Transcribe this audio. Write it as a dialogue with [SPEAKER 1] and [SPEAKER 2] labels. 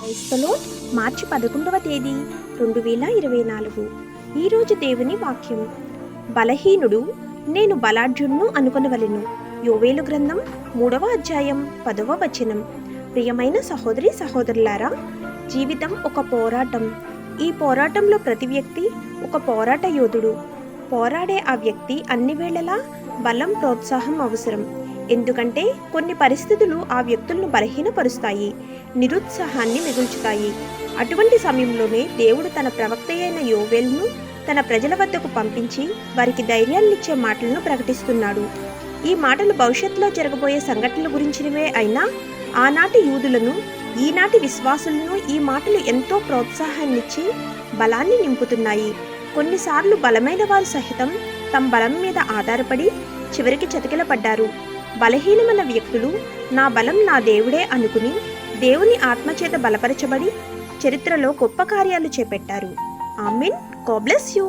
[SPEAKER 1] క్రైస్తలో మార్చి 11వ తేదీ 2024. ఈరోజు దేవుని వాక్యం. బలహీనుడు నేను బలాఢ్యుణ్ణు అనుకొనవలెను. యోవేలు గ్రంథం 3వ అధ్యాయం 10వ వచనం. ప్రియమైన సహోదరి సహోదరులారా, జీవితం ఒక పోరాటం. ఈ పోరాటంలో ప్రతి వ్యక్తి ఒక పోరాట యోధుడు. పోరాడే ఆ వ్యక్తి అన్ని వేళలా బలం, ప్రోత్సాహం అవసరం. ఎందుకంటే కొన్ని పరిస్థితులు ఆ వ్యక్తులను బలహీనపరుస్తాయి, నిరుత్సాహాన్ని మిగుల్చుతాయి. అటువంటి సమయంలోనే దేవుడు తన ప్రవక్త అయిన యోవేలును తన ప్రజల వద్దకు పంపించి వారికి ధైర్యాన్నిచ్చే మాటలను ప్రకటిస్తున్నాడు. ఈ మాటలు భవిష్యత్తులో జరగబోయే సంఘటనల గురించినవే అయినా ఆనాటి యూదులను, ఈనాటి విశ్వాసులను ఈ మాటలు ఎంతో ప్రోత్సాహాన్నిచ్చి బలాన్ని నింపుతున్నాయి. కొన్నిసార్లు బలమైన వారు సహితం తమ బలం మీద ఆధారపడి చివరికి చతికిలపడ్డారు. బలహీనమైన వ్యక్తులు నా బలం నా దేవుడే అనుకుని దేవుని ఆత్మచేత బలపరచబడి చరిత్రలో గొప్ప కార్యాలు చేపట్టారు. ఆమేన్. God bless you.